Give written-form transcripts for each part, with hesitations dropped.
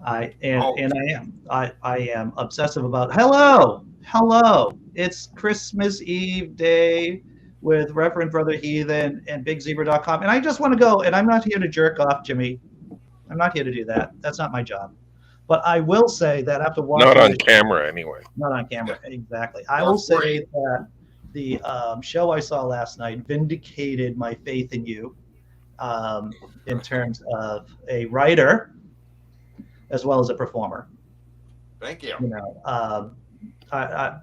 I am obsessive about hello. It's Christmas Eve day with Reverend Brother Heathen and BigZebra.com, and I just want to go. And I'm not here to jerk off, Jimmy. I'm not here to do that. That's not my job. But I will say that after Not watching on this, camera, anyway. not on camera, exactly. I will say that the show I saw last night vindicated my faith in you in terms of a writer as well as a performer. Thank you. You know,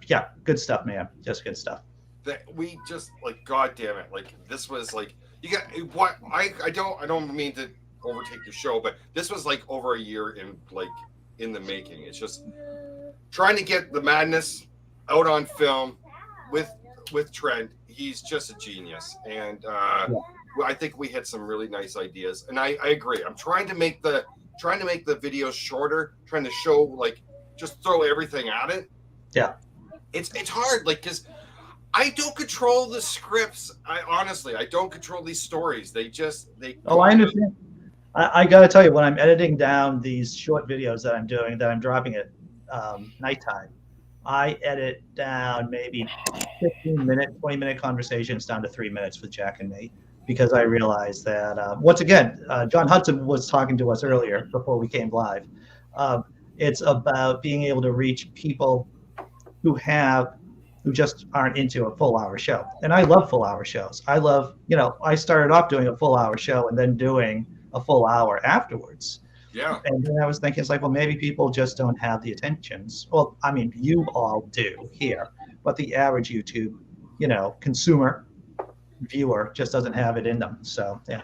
yeah, good stuff, man. Just good stuff. That we just like, God damn it! Like this was like you got what I don't mean to overtake the show, but this was like over a year in the making. It's just trying to get the madness out on film with Trent. He's just a genius, and I think we had some really nice ideas. And I agree. I'm trying to make the videos shorter, trying to show like just throw everything at it. Yeah, it's hard, like because I don't control the scripts. I don't control these stories. They. Oh, I understand. I got to tell you, when I'm editing down these short videos that I'm doing, that I'm dropping at nighttime, I edit down maybe 15-minute, 20-minute conversations down to 3 minutes with Jack and me, because I realize that once again, John Hudson was talking to us earlier before we came live. It's about being able to reach people who just aren't into a full hour show. And I love full hour shows. I love, I started off doing a full hour show and then doing a full hour afterwards. Yeah. And then I was thinking, it's like, well, maybe people just don't have the attentions. Well, I mean, you all do here, but the average YouTube, consumer viewer just doesn't have it in them. So, yeah.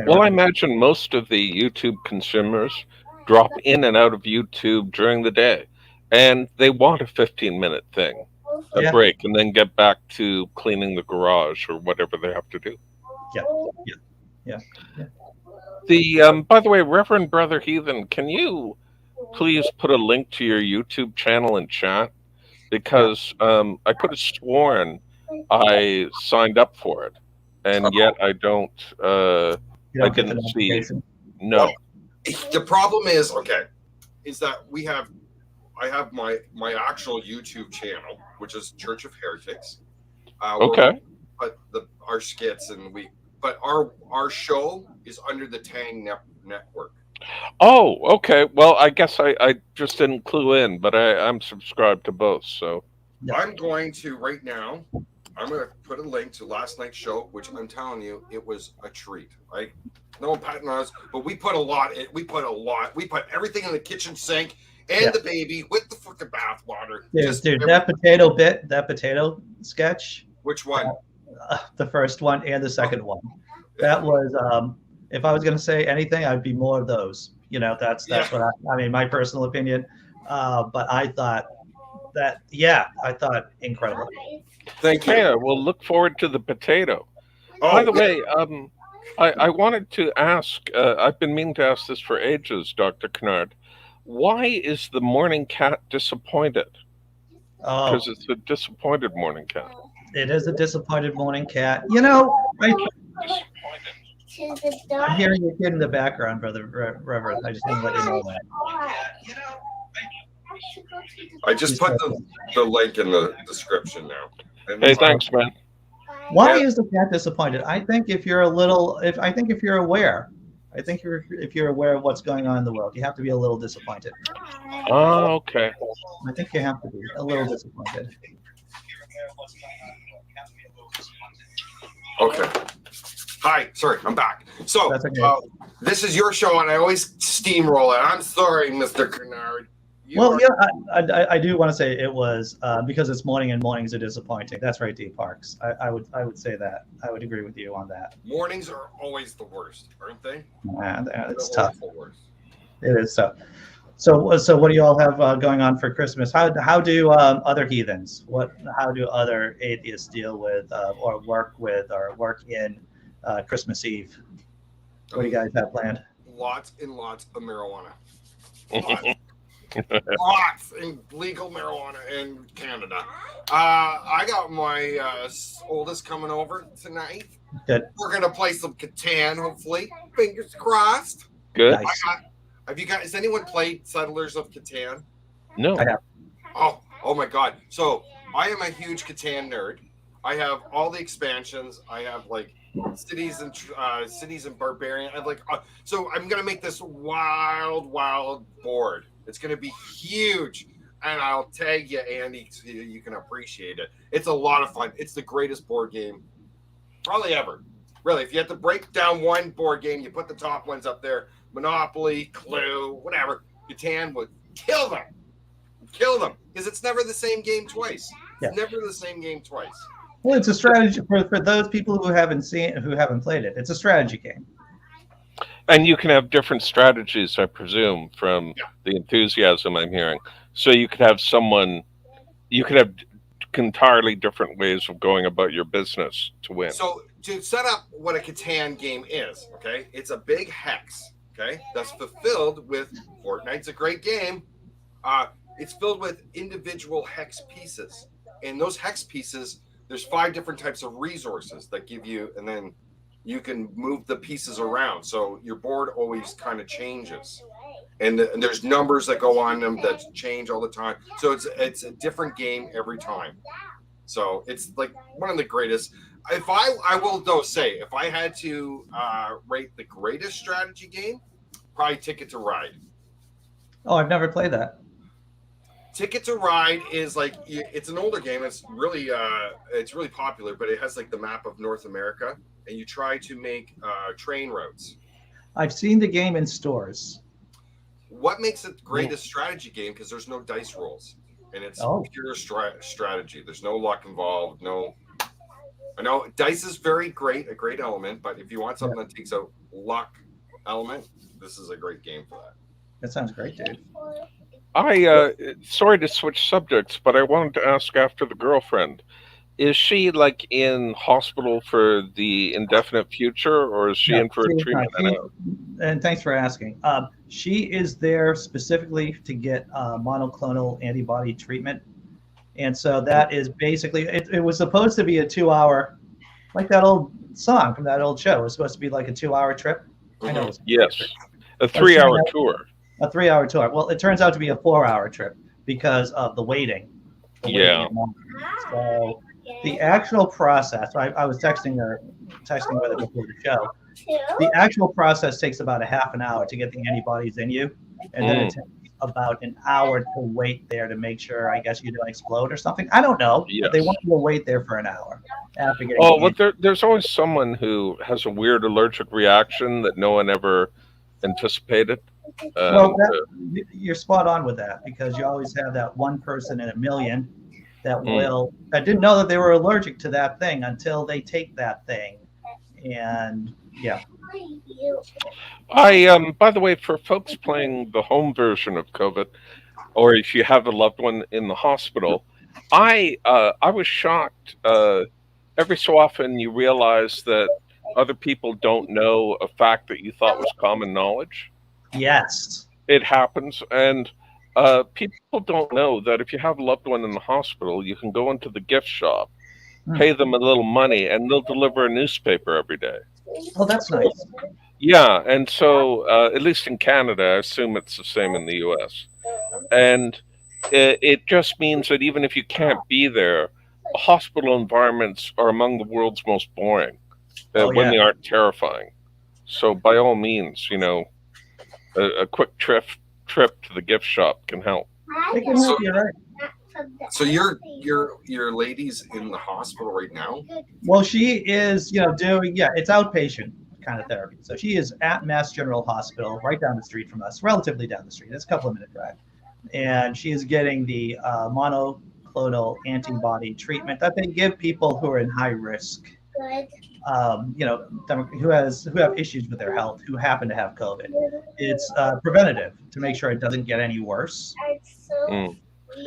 Well, I imagine most of the YouTube consumers drop in and out of YouTube during the day, and they want a 15-minute thing, a break, and then get back to cleaning the garage or whatever they have to do. Yeah. By the way, Reverend Brother Heathen, can you please put a link to your YouTube channel in chat? Because I could have sworn I signed up for it, and yet I don't. I didn't see. No. The problem is that I have my actual YouTube channel, which is Church of Heretics. But our skits but our show is under the Tang Network. Oh, okay. Well, I guess I just didn't clue in, but I'm subscribed to both. So I'm going to right now. I'm going to put a link to last night's show, which I'm telling you, it was a treat. No patting us, but we put a lot. We put everything in the kitchen sink and the baby with the fucking bath water. Dude, that potato sketch. Which one? The first one and the second one. That was, if I was going to say anything, I'd be more of those. That's what I mean, my personal opinion. But I thought incredible. Thank you. Yeah, we'll look forward to the potato. By the way, I wanted to ask, I've been meaning to ask this for ages, Dr. Kennard. Why is the morning cat disappointed? Because it's a disappointed morning cat. It is a disappointed morning cat. I'm hearing your kid in the background, Brother Reverend. I just want to let you know that. I just put the link in the description now. Hey, thanks, man. Why is the cat disappointed? I think if you're aware, if you're aware of what's going on in the world, you have to be a little disappointed. Oh, okay. I think you have to be a little disappointed. Okay. Hi, sorry, I'm back. So this is your show, and I always steamroll it. I'm sorry, Mr. Kennard. I do want to say it was because it's morning and mornings are disappointing. That's right, D Parks. I would say that. I would agree with you on that. Mornings are always the worst, aren't they? It's tough. It is tough. So what do you all have going on for Christmas? How do other heathens? How do other atheists deal with or work in Christmas Eve? What do you guys have planned? Lots and lots of marijuana. Lots of legal marijuana in Canada. I got my oldest coming over tonight. Good. We're gonna play some Catan, hopefully. Fingers crossed. Good. Nice. Have you guys? Has anyone played Settlers of Catan? No. I have. Oh my God! So I am a huge Catan nerd. I have all the expansions. I have like cities and barbarian. I have like so I'm gonna make this wild board. It's gonna be huge, and I'll tag you, Andy, so you can appreciate it. It's a lot of fun. It's the greatest board game probably ever. Really, if you have to break down one board game, you put the top ones up there. Monopoly, Clue, whatever. Catan would kill them. Kill them. Because it's never the same game twice. It's never the same game twice. Well, it's a strategy for those people who haven't played it. It's a strategy game. And you can have different strategies, I presume, from the enthusiasm I'm hearing. So you could have entirely different ways of going about your business to win. So to set up what a Catan game is, okay, it's a big hex, okay, that's fulfilled with Fortnite's a great game. It's filled with individual hex pieces, and those hex pieces, there's 5 different types of resources that give you, and then you can move the pieces around. So your board always kind of changes, and there's numbers that go on them that change all the time. So it's a different game every time. So it's like one of the greatest. If I will though say, if I had to rate the greatest strategy game, probably Ticket to Ride. Oh, I've never played that. Ticket to Ride is like, it's an older game. It's really popular, but it has like the map of North America, and you try to make train routes. I've seen the game in stores. What makes it the greatest strategy game? Because there's no dice rolls, and it's pure strategy. There's no luck involved. No, I know dice is a great element, but if you want something that takes a luck element, this is a great game for that. That sounds great, dude. Sorry to switch subjects, but I wanted to ask after the girlfriend. Is she like in hospital for the indefinite future, or is she in for a treatment? And thanks for asking. She is there specifically to get monoclonal antibody treatment. And so that is basically, it was supposed to be a 2-hour, like that old song from that old show. It was supposed to be like a 2-hour trip. I know. Yes. A 3-hour tour. A 3-hour tour. Well, it turns out to be a 4-hour trip because of the waiting. So the actual process, I was texting with her before the show. The actual process takes about a half an hour to get the antibodies in you. And then it takes about an hour to wait there to make sure, I guess, you don't explode or something. I don't know. Yes. But they want you to wait there for an hour after getting there's always someone who has a weird allergic reaction that no one ever anticipated. You're spot on with that, because you always have that one person in a million that didn't know that they were allergic to that thing until they take that thing. And by the way, for folks playing the home version of COVID, or if you have a loved one in the hospital, I was shocked. Every so often you realize that other people don't know a fact that you thought was common knowledge. Yes. It happens. And people don't know that if you have a loved one in the hospital, you can go into the gift shop, pay them a little money, and they'll deliver a newspaper every day. Oh, that's nice. Yeah. And so, at least in Canada, I assume it's the same in the US. And it just means that even if you can't be there, hospital environments are among the world's most boring when they aren't terrifying. So by all means, a quick trip to the gift shop can help. It can help you, right? So your lady's in the hospital right now? Well, she is, doing it's outpatient kind of therapy. So she is at Mass General Hospital, right down the street from us, relatively down the street. It's a couple of minute drive, and she is getting the monoclonal antibody treatment that they give people who are in high risk. Who have issues with their health, who happen to have COVID. It's preventative to make sure it doesn't get any worse.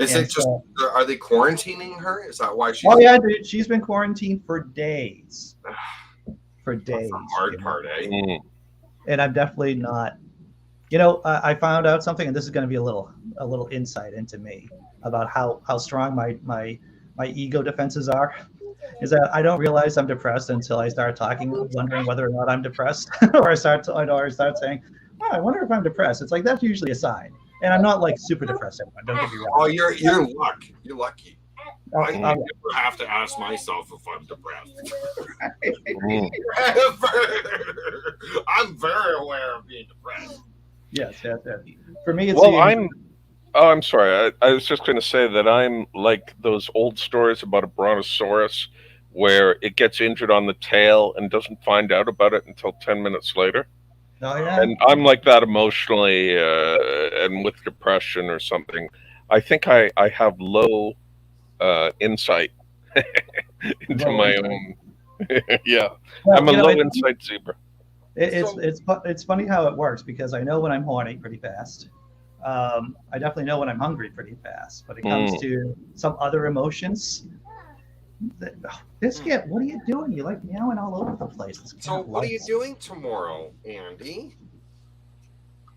Is it just? Are they quarantining her? Is that why she's? Oh yeah, dude. She's been quarantined for days. For days. That's the hard part, eh? And I'm definitely not. I found out something, and this is going to be a little insight into me about how strong my ego defenses are. Is that I don't realize I'm depressed until I start talking, wondering whether or not I'm depressed, or I start saying, oh, I wonder if I'm depressed. It's like that's usually a sign. And I'm not like super depressed, everyone. Don't get me wrong. Oh, you're lucky. You're lucky. I Oh, never have to ask myself if I'm depressed. Mm. I'm very aware of being depressed. yes. For me, it's Well, I'm sorry. I was just going to say that I'm like those old stories about a brontosaurus where it gets injured on the tail and doesn't find out about it until 10 minutes later. Oh yeah. And I'm like that emotionally and with depression or something. I think I have low insight into Low my insight. own. Yeah, Well, I'm a low insight zebra. it's funny how it works because I know when I'm horny pretty fast. I definitely know when I'm hungry pretty fast. But it comes to some other emotions. Biscuit, what are you doing? You like meowing all over the place. So what are you doing tomorrow, Andy?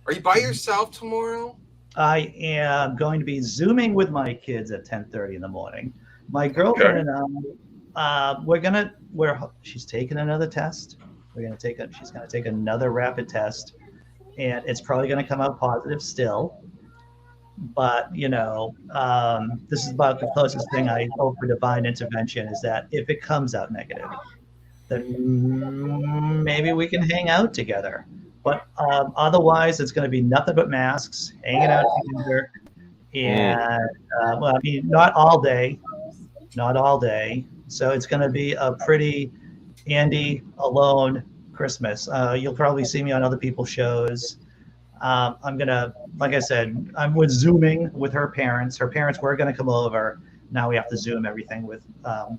Are you by yourself tomorrow? I am going to be Zooming with my kids at 10:30 in the morning. My girlfriend and I, she's taking another test. She's gonna take another rapid test, and it's probably gonna come out positive still. But this is about the closest thing I hope for divine intervention is that if it comes out negative, then maybe we can hang out together. But otherwise, it's going to be nothing but masks, hanging out together, and well, I mean, not all day. So it's going to be a pretty Andy alone Christmas. You'll probably see me on other people's shows. I'm gonna, like I said, I'm with Zooming with her parents. Her parents were gonna come over. Now we have to Zoom everything with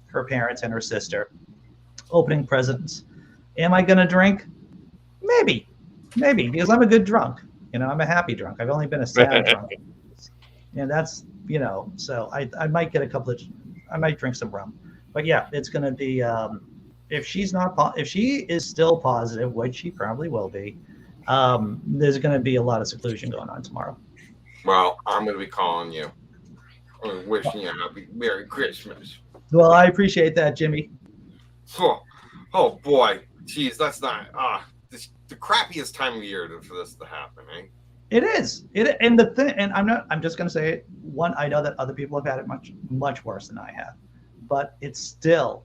her parents and her sister. Opening presents. Am I gonna drink? Maybe, because I'm a good drunk. I'm a happy drunk. I've only been a sad drunk, and that's So I might get I might drink some rum. But yeah, it's gonna be. If she is still positive, which she probably will be. There's going to be a lot of seclusion going on tomorrow. Well, I'm going to be calling you. I'm wishing you a happy Merry Christmas. Well, I appreciate that, Jimmy. Oh boy, geez, that's not the crappiest time of year for this to happen, eh? It is. And the thing, and I'm just going to say it. One, I know that other people have had it much worse than I have, but it's still.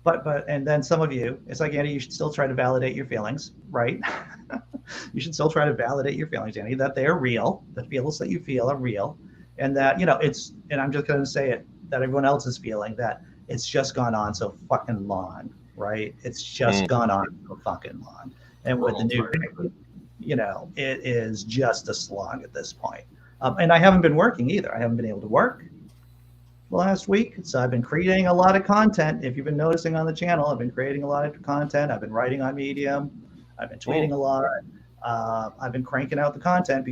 But and then some of you, it's like, Andy, you should still try to validate your feelings, right? You should still try to validate your feelings, Andy, that they are real, the feelings that you feel are real, and that and I'm just going to say it, that everyone else is feeling that it's just gone on so fucking long, right? It's just gone on so fucking long, and with the new, it is just a slog at this point. And I haven't been working either. I haven't been able to work last week, so I've been creating a lot of content. If you've been noticing on the channel, I've been creating a lot of content. I've been writing on Medium. I've been tweeting a lot. I've been cranking out the content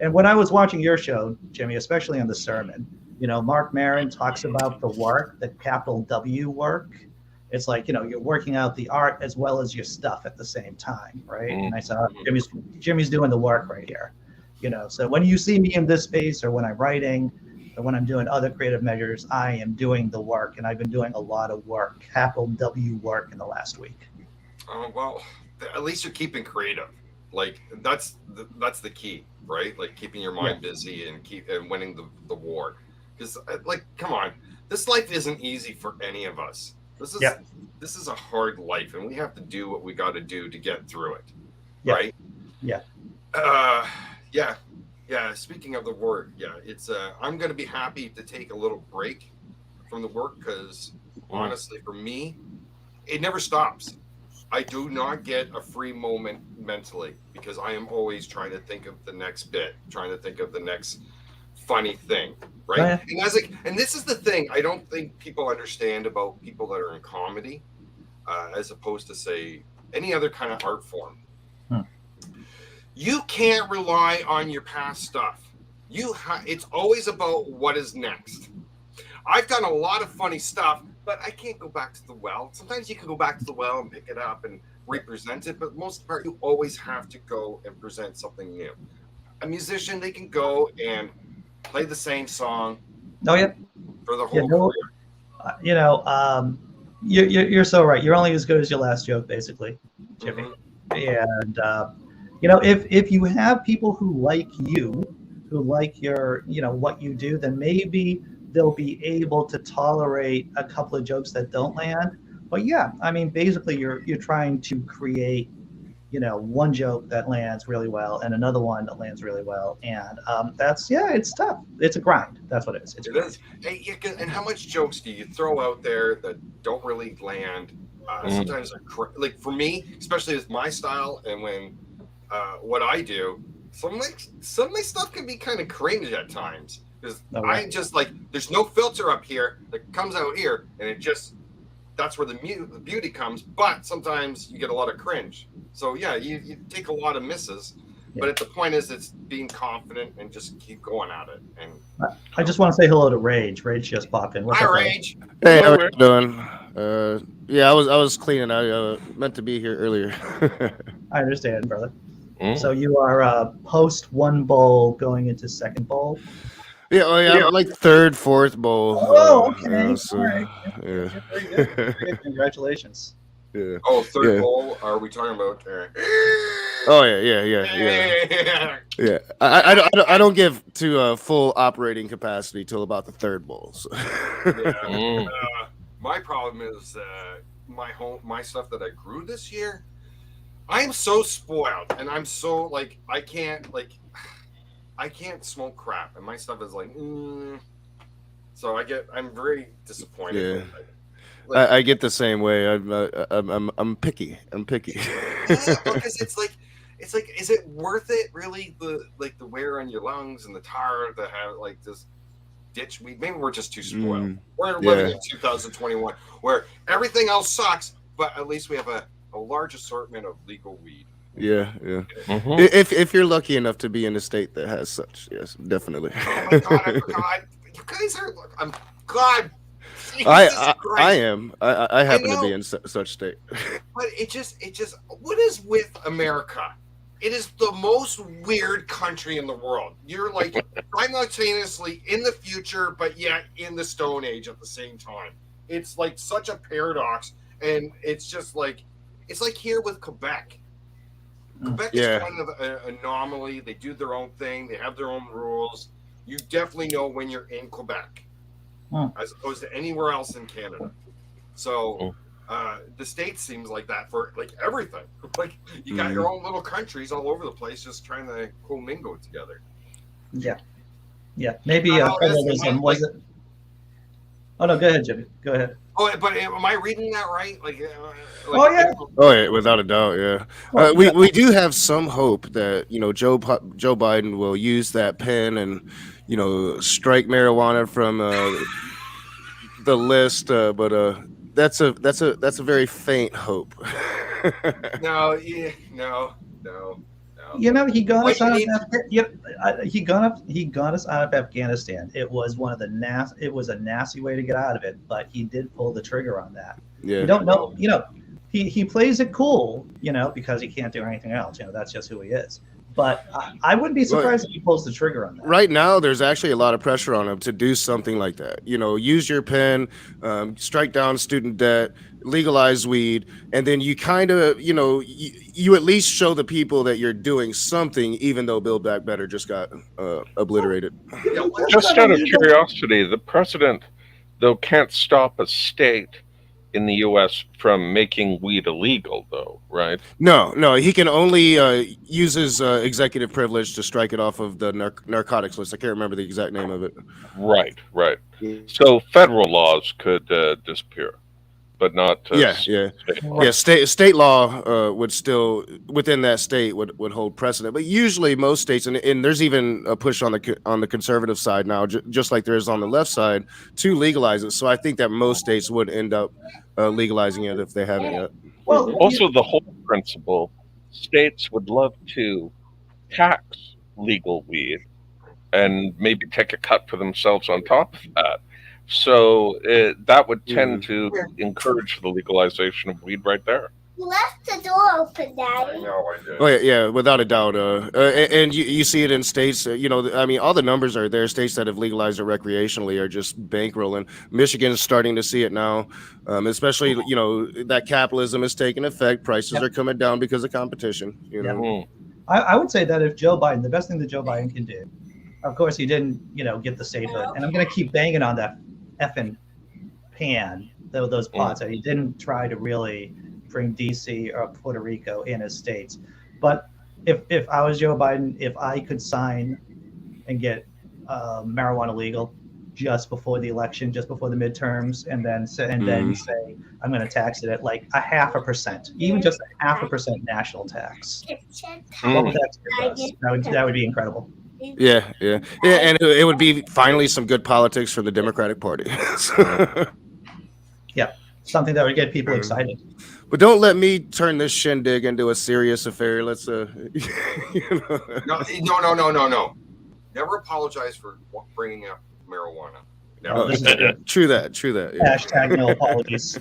and when I was watching your show, Jimmy, especially on the sermon, Mark Maron talks about the work, the capital W work. It's like, you're working out the art as well as your stuff at the same time, right? And I said, Jimmy's doing the work right here. So when you see me in this space or when I'm writing, or when I'm doing other creative measures, I am doing the work, and I've been doing a lot of work, capital W work, in the last week. Oh, well, at least you're keeping creative. Like that's the key, right? Like keeping your mind busy and winning the war. Because like, come on, this life isn't easy for any of us. This is a hard life, and we have to do what we got to do to get through it, right? Yeah. Yeah, speaking of the work, it's I'm going to be happy to take a little break from the work because honestly, for me, it never stops. I do not get a free moment mentally because I am always trying to think of the next bit, trying to think of the next funny thing, right? And this is the thing I don't think people understand about people that are in comedy, as opposed to say any other kind of art form. You can't rely on your past stuff. It's always about what is next. I've done a lot of funny stuff, but I can't go back to the well. Sometimes you can go back to the well and pick it up and represent it, but most of the part, you always have to go and present something new. A musician, they can go and play the same song for the whole career. You're so right. You're only as good as your last joke, basically, Jimmy. And if you have people who like you, who like your, what you do, then maybe they'll be able to tolerate a couple of jokes that don't land. But yeah, I mean, basically, you're trying to create, one joke that lands really well and another one that lands really well, and it's tough. It's a grind. That's what it is. It's a It grind. is. Hey, and how much jokes do you throw out there that don't really land? Sometimes, like for me, especially with my style, and when what I do, some of my stuff can be kind of cringe at times because I just like there's no filter up here that comes out here, and it just that's where the beauty comes. But sometimes you get a lot of cringe. So yeah, you take a lot of misses. Yeah. But the point is, it's being confident and just keep going at it. And I just want to say hello to Rage. Rage just popped in. What's Hi, up, Rage. Hey, how are you doing? Yeah, I was cleaning. I meant to be here earlier. I understand, brother. So you are post one bowl going into second bowl. Yeah, I'm like third, fourth bowl. Oh, okay. So, all right. Yeah. Very good. Very good. Congratulations. Yeah. Oh, third bowl. Are we talking about? Oh yeah. I don't give to full operating capacity till about the third bowl. So. My problem is my stuff that I grew this year. I'm so spoiled, and I'm so like I can't smoke crap, and my stuff is like. So I'm very disappointed. Yeah. I get the same way. I'm picky. I'm picky. Yeah, because it's like, is it worth it really? The wear on your lungs and the tar to have like this ditch weed. Maybe we're just too spoiled. We're living in 2021 where everything else sucks, but at least we have a large assortment of legal weed. Yeah. Mm-hmm. If you're lucky enough to be in a state that has such, yes, definitely. Oh my God, I forgot. You guys are. I'm God. I am. I happen to be in such state. But it just. What is with America? It is the most weird country in the world. You're like simultaneously in the future, but yet in the Stone Age at the same time. It's like such a paradox, and it's just like it's like here with Quebec. Quebec is kind of an anomaly. They do their own thing. They have their own rules. You definitely know when you're in Quebec. As opposed to anywhere else in Canada. So the States seems like that for like everything. Like you got your own little countries all over the place just trying to commingle together. Yeah. Maybe federalism was it? Oh no, go ahead, Jimmy. Go ahead. Oh, but am I reading that right? Oh yeah, without a doubt, yeah. We do have some hope that Joe Biden will use that pen and strike marijuana from the list, but that's a very faint hope. No. He got us out of he got us out of Afghanistan. It was it was a nasty way to get out of it, but he did pull the trigger on that. Yeah. You don't know, he plays it cool, because he can't do anything else. That's just who he is. But I wouldn't be surprised if he pulls the trigger on that. Right now, there's actually a lot of pressure on him to do something like that. Use your pen, strike down student debt, legalize weed, and then you kind of, you at least show the people that you're doing something, even though Build Back Better just got obliterated. Just out of curiosity, the president, though, can't stop a state in the U.S. from making weed illegal, though, right? No, he can only use his executive privilege to strike it off of the narcotics list. I can't remember the exact name of it. Right. So federal laws could disappear, but not. State law would still within that state would hold precedent, but usually most states, and there's even a push on the conservative side now, just like there is on the left side, to legalize it. So I think that most states would end up legalizing it if they haven't yet. Well, also the whole principle, states would love to tax legal weed and maybe take a cut for themselves on top of that. So that would tend to encourage the legalization of weed right there. You left the door open, Daddy. I know I did. Oh yeah, without a doubt. And you see it in states. All the numbers are there. States that have legalized it recreationally are just bankrolling. Michigan's starting to see it now, especially that capitalism is taking effect. Prices are coming down because of competition. I would say that if Joe Biden, the best thing that Joe Biden can do, of course, he didn't, get the statehood, and I'm going to keep banging on that effing pan, those pots. That he didn't try to really bring DC or Puerto Rico in as states. But if I was Joe Biden, if I could sign and get marijuana legal just before the election, just before the midterms, and then say I'm going to tax it at like 0.5%, even just 0.5% national tax. What would that do for us? That would be incredible. Yeah, and it would be finally some good politics for the Democratic Party. Yeah, something that would get people excited. But don't let me turn this shindig into a serious affair. Let's No. Never apologize for bringing up marijuana. Never. True that. Yeah. Hashtag no apologies.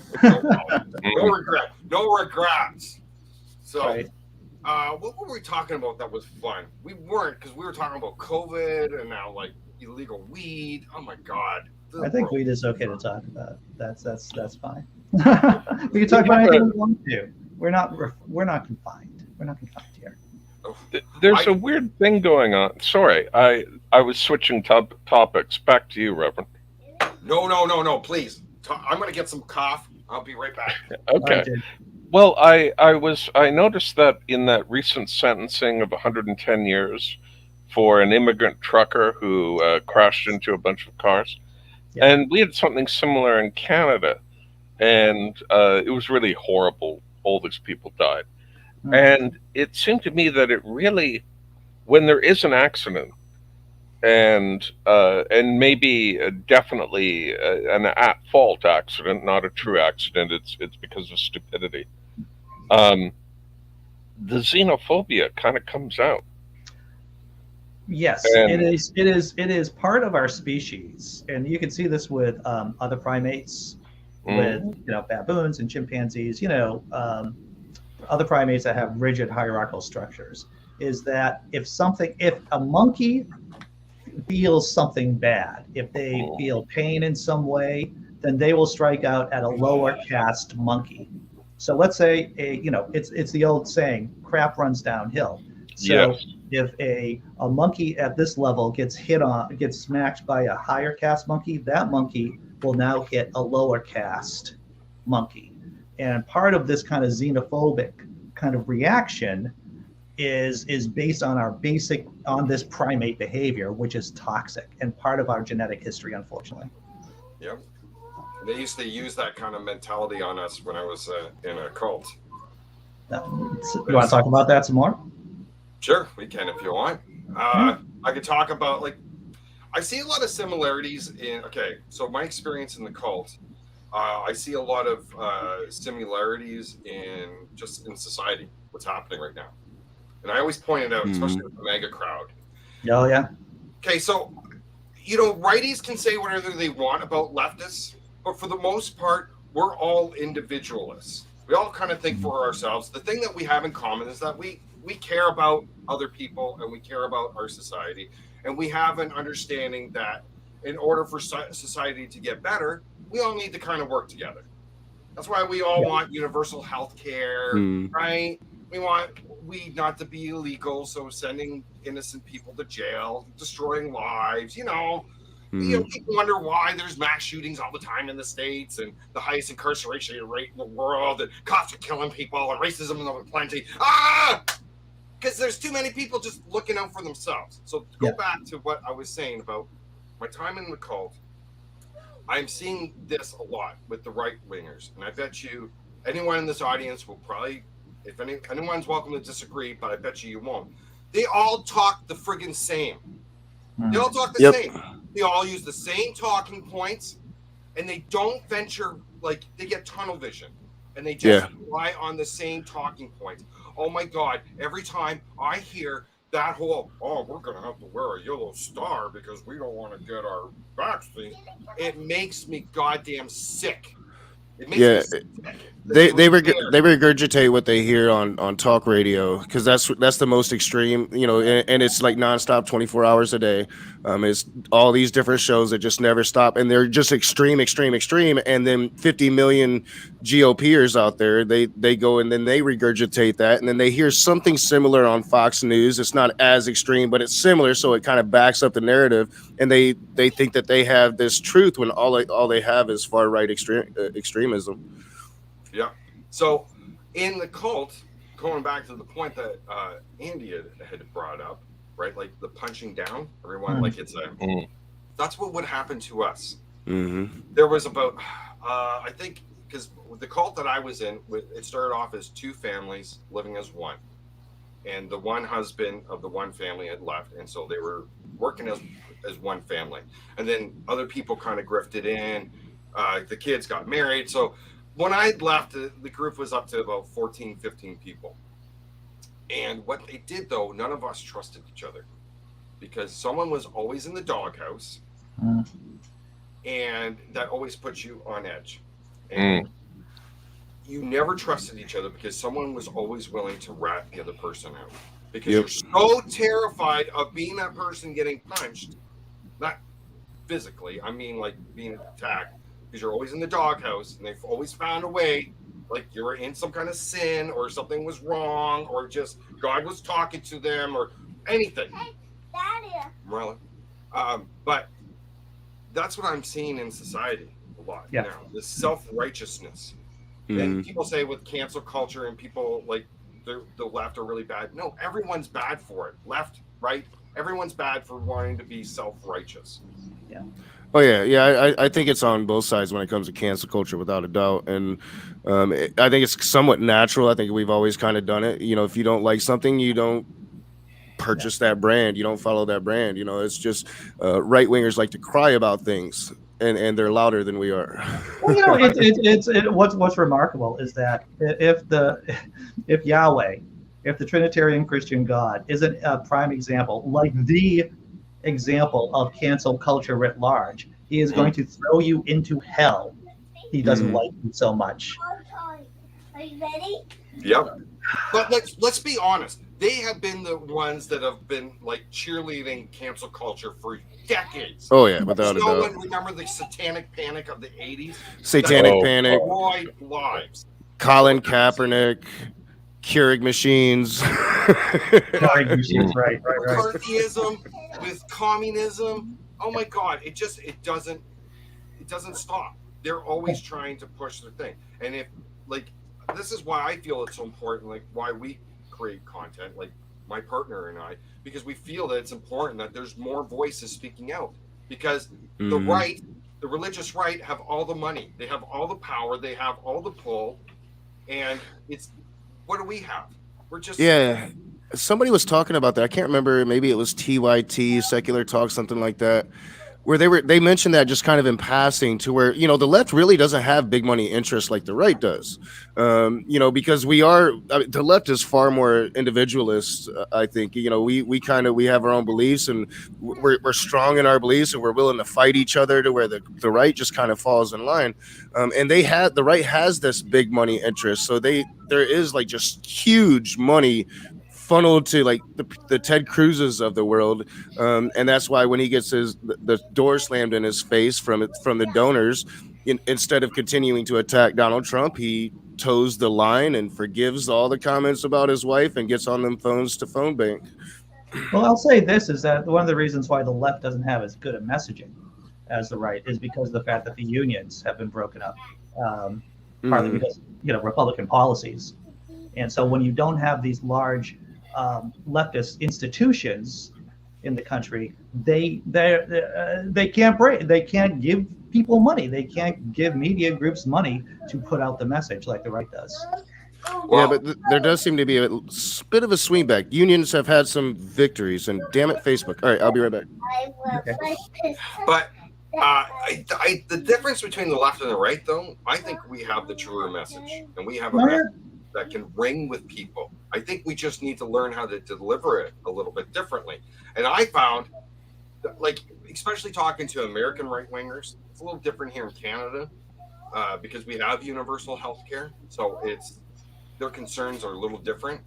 No regrets. So, right. What were we talking about that was fun? We weren't, because we were talking about COVID and now like illegal weed. Oh my God. I think weed is okay to talk about. That's fine. We can talk about anything we want to. We're not confined. We're not confined here. There's a weird thing going on. Sorry, I was switching topics. Back to you, Reverend. No, please. I'm gonna get some cough. I'll be right back. Okay. Well, I noticed that in that recent sentencing of 110 years for an immigrant trucker who crashed into a bunch of cars, and we had something similar in Canada, and it was really horrible. All these people died. And it seemed to me that it really, when there is an accident, and maybe definitely an at-fault accident, not a true accident, it's because of stupidity, the xenophobia kind of comes out. Yes, it is part of our species, and you can see this with other primates, with baboons and chimpanzees. Other primates that have rigid hierarchical structures, is that if a monkey feels something bad, if they feel pain in some way, then they will strike out at a lower caste monkey. So let's say it's the old saying, crap runs downhill. So if a monkey at this level gets smacked by a higher caste monkey, that monkey will now hit a lower caste monkey. And part of this kind of xenophobic kind of reaction is based on this primate behavior, which is toxic and part of our genetic history, unfortunately. Yep. They used to use that kind of mentality on us when I was in a cult. You want to talk about that some more? Sure, we can if you want. I could talk about, like, I see a lot of similarities so my experience in the cult, I see a lot of similarities in society, what's happening right now. And I always point it out, especially with the mega crowd. Oh, yeah. Okay, so, righties can say whatever they want about leftists, but for the most part, we're all individualists. We all kind of think for ourselves. The thing that we have in common is that we care about other people and we care about our society. And we have an understanding that in order for society to get better, we all need to kind of work together. That's why we all want universal health care, right? We want weed not to be illegal, so sending innocent people to jail, destroying lives, people wonder why there's mass shootings all the time in the States and the highest incarceration rate in the world, and cops are killing people and racism is plenty. Because there's too many people just looking out for themselves. So to go back to what I was saying about my time in the cult, I'm seeing this a lot with the right wingers, and I bet you anyone in this audience will probably, if anyone's welcome to disagree, but I bet you won't. They all talk the friggin' same. They all talk the same. They all use the same talking points, and they don't venture, like, they get tunnel vision, and they just rely on the same talking points. Oh my God, every time I hear that whole, we're going to have to wear a yellow star because we don't want to get our vaccine, it makes me goddamn sick. It makes Yeah, me sick. they It was they fair. they regurgitate what they hear on talk radio, because that's the most extreme, and it's like nonstop, 24 hours a day. It's all these different shows that just never stop, and they're just extreme, extreme, extreme. And then 50 million GOPers out there, they go and then they regurgitate that, and then they hear something similar on Fox News. It's not as extreme, but it's similar, so it kind of backs up the narrative, and they think that they have this truth when all they have is far right extremism. Yeah. So in the cult, going back to the point that Andy had brought up, right? Like the punching down, everyone, like it's that's what would happen to us. There was about, I think, because the cult that I was in, it started off as two families living as one. And the one husband of the one family had left. And so they were working as one family. And then other people kind of grifted in. The kids got married. So when I left, the group was up to about 14, 15 people. And what they did, though, none of us trusted each other because someone was always in the doghouse. And that always puts you on edge. And you never trusted each other because someone was always willing to rat the other person out. Because you're so terrified of being that person getting punched, not physically, I mean like being attacked, because you're always in the doghouse and they've always found a way, like you were in some kind of sin or something was wrong or just God was talking to them or anything. Hey, Daddy. Well, but that's what I'm seeing in society a lot now, this self-righteousness. And people say with cancel culture and people like the left are really bad. No, everyone's bad for it. Left, right, everyone's bad for wanting to be self-righteous. Yeah. Oh yeah. I think it's on both sides when it comes to cancel culture, without a doubt. And I think it's somewhat natural. I think we've always kind of done it. If you don't like something, you don't purchase that brand. You don't follow that brand. It's just right wingers like to cry about things, and they're louder than we are. Well, what's remarkable is that if Yahweh, if the Trinitarian Christian God isn't a prime example, like the example of cancel culture writ large, he is going to throw you into hell. He doesn't like you so much. Are you ready? Yep. But let's be honest. They have been the ones that have been like cheerleading cancel culture for decades. Oh yeah, without a doubt. No one remember the satanic panic of the 80s? Satanic panic. Destroyed lives. Colin Kaepernick. Keurig machines. Keurig machines, right. McCarthyism with communism. Oh my God! It doesn't stop. They're always trying to push their thing. And if this is why I feel it's so important. Like why we create content, like my partner and I, because we feel that it's important that there's more voices speaking out. Because the right, the religious right, have all the money. They have all the power. They have all the pull, and it's. What do we have? We're just somebody was talking about that. I can't remember. Maybe it was TYT, Secular Talk, something like that, where they mentioned that just kind of in passing, to where the left really doesn't have big money interests like the right does. Because the left is far more individualist. I think we have our own beliefs, and we're strong in our beliefs, and we're willing to fight each other, to where the right just kind of falls in line. And the right has this big money interest, so there is like just huge money funneled to like the Ted Cruz's of the world, and that's why when he gets the door slammed in his face from the donors, instead of continuing to attack Donald Trump, he toes the line and forgives all the comments about his wife and gets on them phones to phone bank. Well, I'll say this is that one of the reasons why the left doesn't have as good a messaging as the right is because of the fact that the unions have been broken up, partly because Republican policies, and so when you don't have these large leftist institutions in the country, they can't give people money. They can't give media groups money to put out the message like the right does. Well, yeah, but there does seem to be a bit of a swing back. Unions have had some victories, and damn it, Facebook. All right, I'll be right back. Okay. But the difference between the left and the right, though, I think we have the truer message, and we have a message that can ring with people. I think we just need to learn how to deliver it a little bit differently. And I found that, especially talking to American right-wingers, it's a little different here in Canada. because we have universal health care. So their concerns are a little different.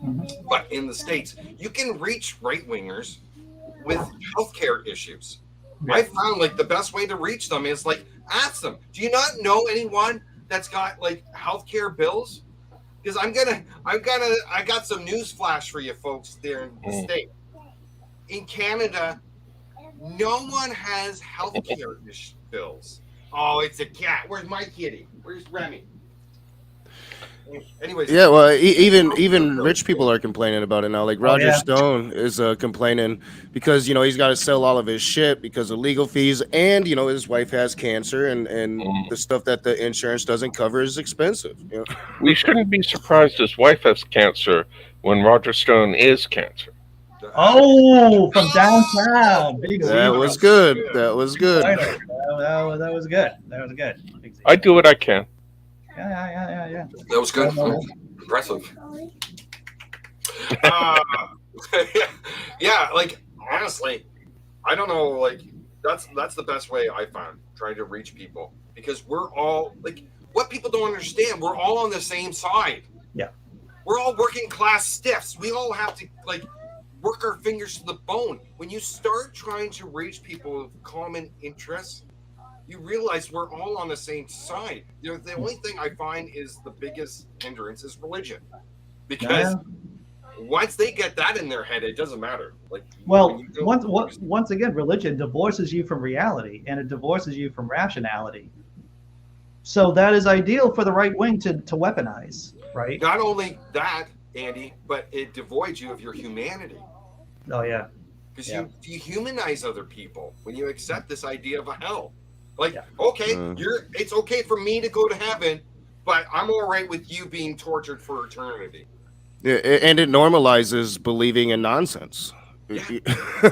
Mhm. But in the States, you can reach right-wingers with healthcare issues. Yeah. I found like the best way to reach them is like ask them, do you not know anyone that's got like healthcare bills? Because I got some news flash for you folks there in the state. In Canada, no one has healthcare bills. Oh, it's a cat. Where's my kitty? Where's Remy? Anyways, Yeah, well, even rich people are complaining about it now. Like Roger yeah. Stone is complaining because he's got to sell all of his shit because of legal fees, and his wife has cancer, and the stuff that the insurance doesn't cover is expensive. We shouldn't be surprised his wife has cancer when Roger Stone is cancer. Oh, from downtown. Big That Z. was good. That was good. That was good. That was good. Big Z. I do what I can. Yeah. that was good. Impressive. Yeah, like honestly, I don't know. Like that's the best way I found trying to reach people because we're all like what people don't understand. We're all on the same side. Yeah, we're all working class stiffs. We all have to like work our fingers to the bone. When you start trying to reach people with common interests, you realize we're all on the same side. The only thing I find is the biggest hindrance is religion, because once they get that in their head, it doesn't matter. Like, well, once again, religion divorces you from reality, and it divorces you from rationality. So that is ideal for the right wing to weaponize, right? Not only that, Andy, but it devoids you of your humanity. Oh yeah, because you humanize other people when you accept this idea of a hell. Like, okay, it's okay for me to go to heaven, but I'm all right with you being tortured for eternity. Yeah, and it normalizes believing in nonsense. Yeah.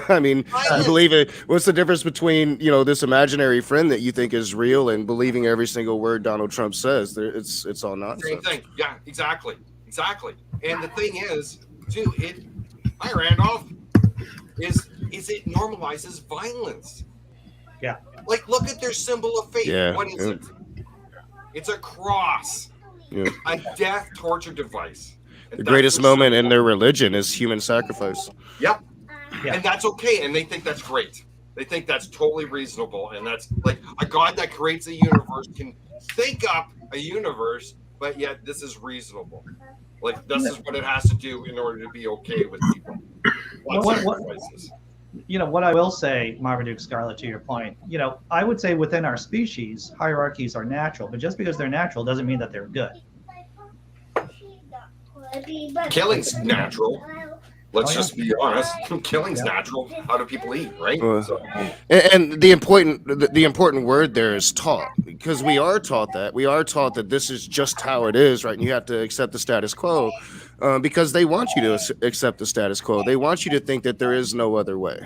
I mean, you believe it. What's the difference between this imaginary friend that you think is real and believing every single word Donald Trump says? It's all nonsense. Same thing. Yeah, exactly. And the thing is, too, hi Randolph, is it normalizes violence. Yeah. Like, look at their symbol of faith. Yeah. What is it? It's a cross. Yeah. A death torture device. The greatest moment in their religion is human sacrifice. Yep. Yeah. And that's okay. And they think that's great. They think that's totally reasonable. And that's like a God that creates a universe can think up a universe, but yet this is reasonable. Like, this is what it has to do in order to be okay with people. What I will say, Marmaduke Scarlet, to your point, I would say within our species, hierarchies are natural, but just because they're natural doesn't mean that they're good. Killing's natural. Let's just be honest. Killing's natural. How do people eat, right? And the important word there is taught, because we are taught that this is just how it is, right? And you have to accept the status quo, because they want you to accept the status quo. They want you to think that there is no other way.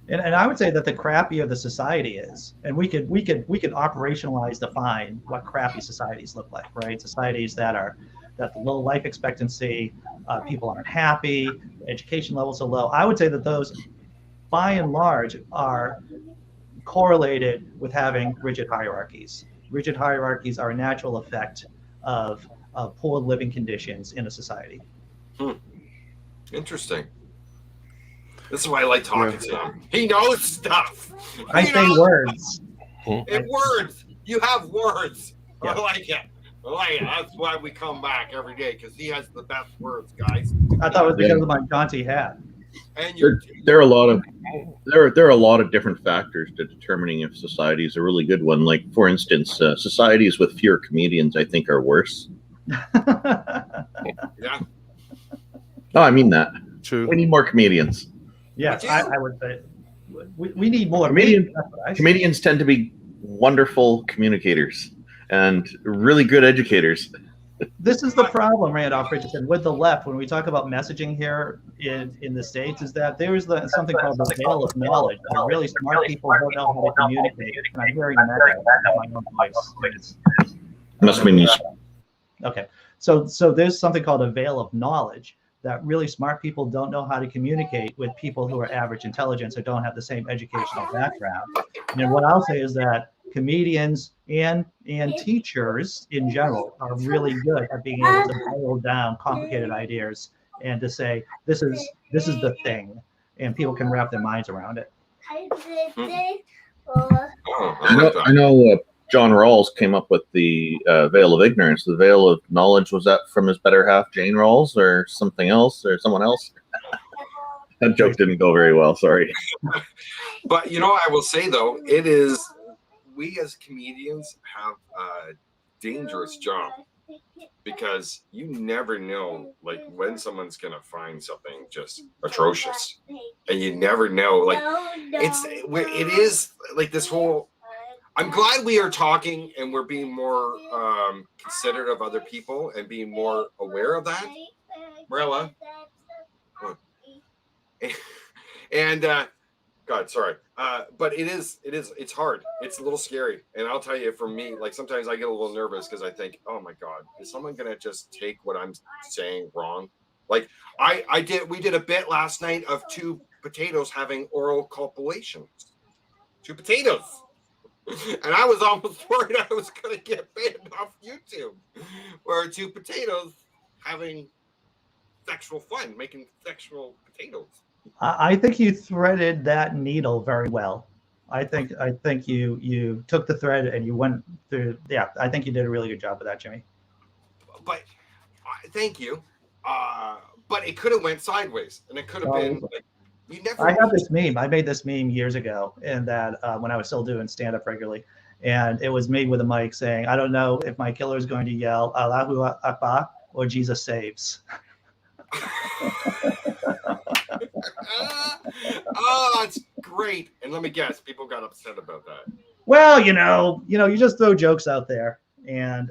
And I would say that the crappier the society is, and we could define what crappy societies look like, right? Societies that the low life expectancy, people aren't happy, education levels are low. I would say that those, by and large, are correlated with having rigid hierarchies. Rigid hierarchies are a natural effect of poor living conditions in a society. Interesting. This is why I like talking to him. He knows stuff. I say words. And words. You have words. Yeah. I like it. That's why we come back every day, because he has the best words, guys. I thought it was because of my jaunty hat. And there are a lot of different factors to determining if society is a really good one. Like, for instance, societies with fewer comedians, I think, are worse. Yeah. No, I mean that. True. We need more comedians. Yes, I would say we need more comedians tend to be wonderful communicators and really good educators. This is the problem, Randolph Richardson, with the left when we talk about messaging here in the States, is that there is something called the veil of knowledge. Really smart people don't know how to communicate. And I'm hearing that in my own voice. Must be niche. Okay, so there's something called a veil of knowledge, that really smart people don't know how to communicate with people who are average intelligence or don't have the same educational background. And what I'll say is that comedians and teachers in general are really good at being able to boil down complicated ideas and to say this is the thing, and people can wrap their minds around it. I know John Rawls came up with the veil of ignorance. The veil of knowledge, was that from his better half, Jane Rawls, or something else, or someone else? That joke didn't go very well. Sorry. But I will say though, it is, we as comedians have a dangerous job, because you never know like when someone's gonna find something just atrocious, and you never know. Like it is like this whole. I'm glad we are talking and we're being more considerate of other people and being more aware of that, Marilla. And God, sorry. But it's hard. It's a little scary. And I'll tell you, for me, like sometimes I get a little nervous because I think, oh my God, is someone gonna just take what I'm saying wrong? Like we did a bit last night of two potatoes having oral copulation. Two potatoes. And I was almost worried I was gonna get banned off YouTube. Where two potatoes having sexual fun, making sexual potatoes. I think you threaded that needle very well. I think you took the thread and you went through. Yeah, I think you did a really good job with that, Jimmy. But thank you. But it could have went sideways, and it could have been like you never. I have this meme. I made this meme years ago, and that when I was still doing stand-up regularly, and it was me with a mic saying, "I don't know if my killer is going to yell Allahu Akbar or Jesus saves." Oh, it's great. And let me guess, people got upset about that. Well, you just throw jokes out there, and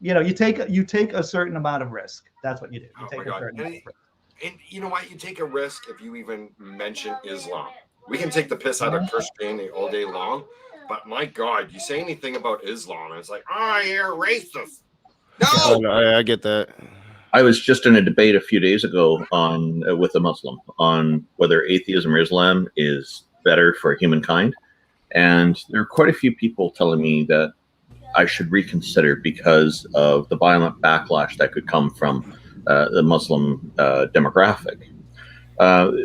you take a certain amount of risk. That's what you do. You take a certain amount of risk. And you know what? You take a risk if you even mention Islam. We can take the piss out of Christianity all day long, but my God, you say anything about Islam, it's like, oh, you're racist. No, I get that. I was just in a debate a few days ago with a Muslim on whether atheism or Islam is better for humankind, and there are quite a few people telling me that I should reconsider because of the violent backlash that could come from the Muslim demographic.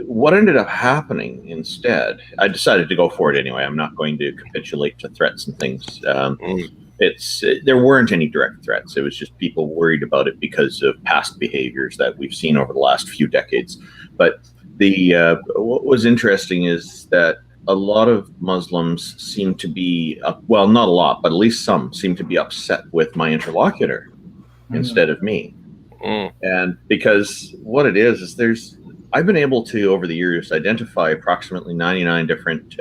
What ended up happening instead, I decided to go for it anyway. I'm not going to capitulate to threats and things. There weren't any direct threats. It was just people worried about it because of past behaviors that we've seen over the last few decades. But what was interesting is that a lot of Muslims seem to be, well, not a lot, but at least some seem to be upset with my interlocutor instead of me. And because what it is I've been able to, over the years, identify approximately 99 different,